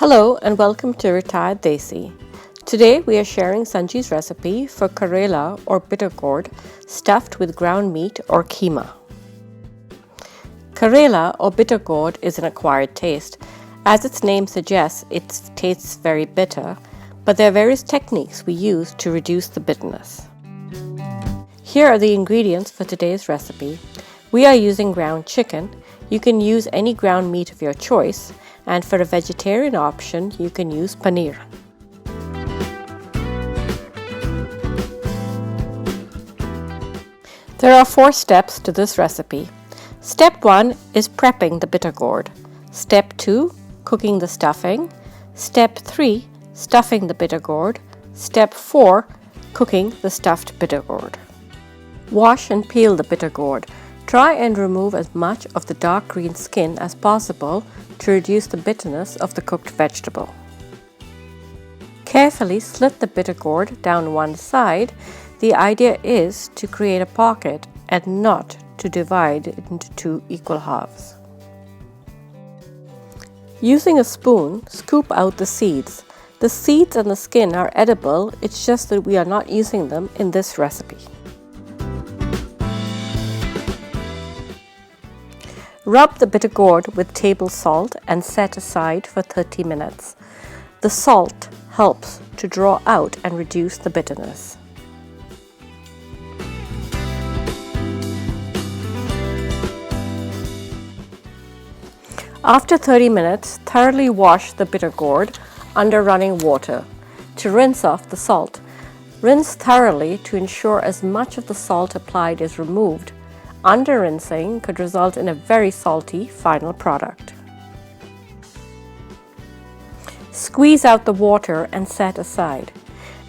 Hello and welcome to Retired Desi. Today we are sharing Sanji's recipe for Karela or bitter gourd stuffed with ground meat or Kheema. Karela or bitter gourd is an acquired taste. As its name suggests, it tastes very bitter, but there are various techniques we use to reduce the bitterness. Here are the ingredients for today's recipe. We are using ground chicken. You can use any ground meat of your choice, and for a vegetarian option, you can use paneer. There are 4 steps to this recipe. Step 1 is prepping the bitter gourd. Step 2, cooking the stuffing. Step 3, stuffing the bitter gourd. Step 4, cooking the stuffed bitter gourd. Wash and peel the bitter gourd. Try and remove as much of the dark green skin as possible to reduce the bitterness of the cooked vegetable. Carefully slit the bitter gourd down one side. The idea is to create a pocket and not to divide it into 2 equal halves. Using a spoon, scoop out the seeds. The seeds and the skin are edible, it's just that we are not using them in this recipe. Rub the bitter gourd with table salt and set aside for 30 minutes. The salt helps to draw out and reduce the bitterness. After 30 minutes, thoroughly wash the bitter gourd under running water to rinse off the salt. Rinse thoroughly to ensure as much of the salt applied is removed. Under-rinsing could result in a very salty final product. Squeeze out the water and set aside.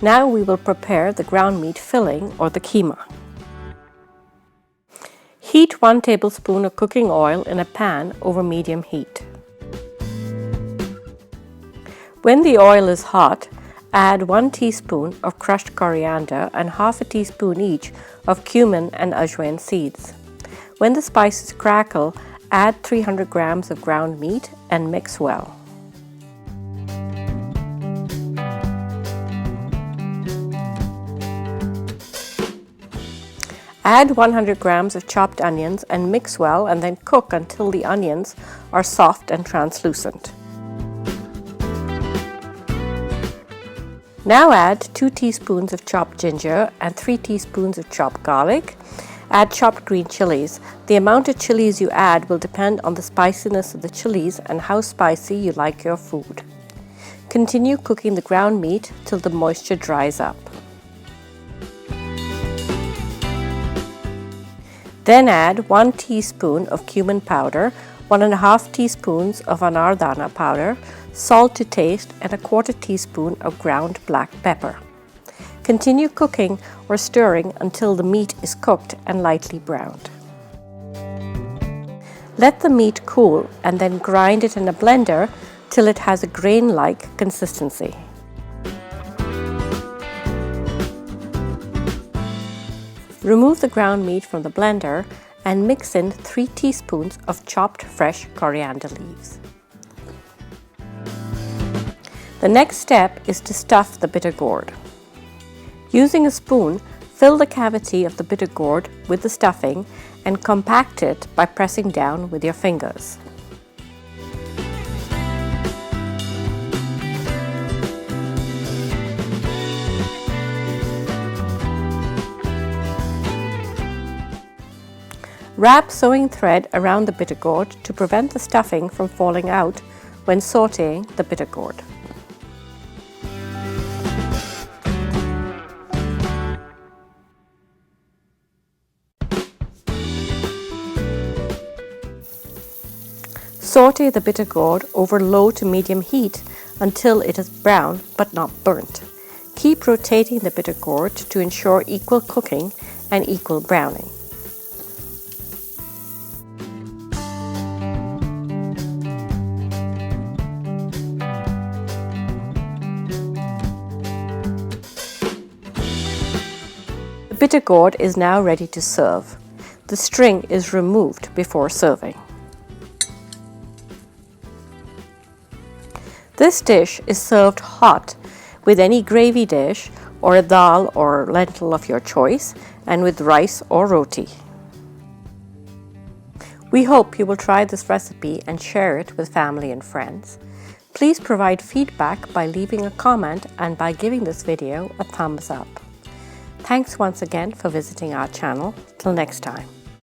Now we will prepare the ground meat filling or the Kheema. Heat 1 tablespoon of cooking oil in a pan over medium heat. When the oil is hot, add 1 teaspoon of crushed coriander and half a teaspoon each of cumin and AJWAIN seeds. When the spices crackle, add 300 grams of ground meat and mix well. Add 100 grams of chopped onions and mix well and then cook until the onions are soft and translucent. Now add 2 teaspoons of chopped ginger and 3 teaspoons of chopped garlic. Add chopped green chilies. The amount of chilies you add will depend on the spiciness of the chilies and how spicy you like your food. Continue cooking the ground meat till the moisture dries up. Then add 1 teaspoon of cumin powder, 1.5 teaspoons of ANARDANA powder, salt to taste, and 1/4 teaspoon of ground black pepper. Continue cooking or stirring until the meat is cooked and lightly browned. Let the meat cool and then grind it in a blender till it has a grain-like consistency. Remove the ground meat from the blender and mix in 3 teaspoons of chopped fresh coriander leaves. The next step is to stuff the bitter gourd. Using a spoon, fill the cavity of the bitter gourd with the stuffing and compact it by pressing down with your fingers. Wrap sewing thread around the bitter gourd to prevent the stuffing from falling out when sautéing the bitter gourd. Sauté the bitter gourd over low to medium heat until it is brown but not burnt. Keep rotating the bitter gourd to ensure equal cooking and equal browning. The bitter gourd is now ready to serve. The string is removed before serving. This dish is served hot with any gravy dish or a dal or lentil of your choice, and with rice or roti. We hope you will try this recipe and share it with family and friends. Please provide feedback by leaving a comment and by giving this video a thumbs up. Thanks once again for visiting our channel. Till next time.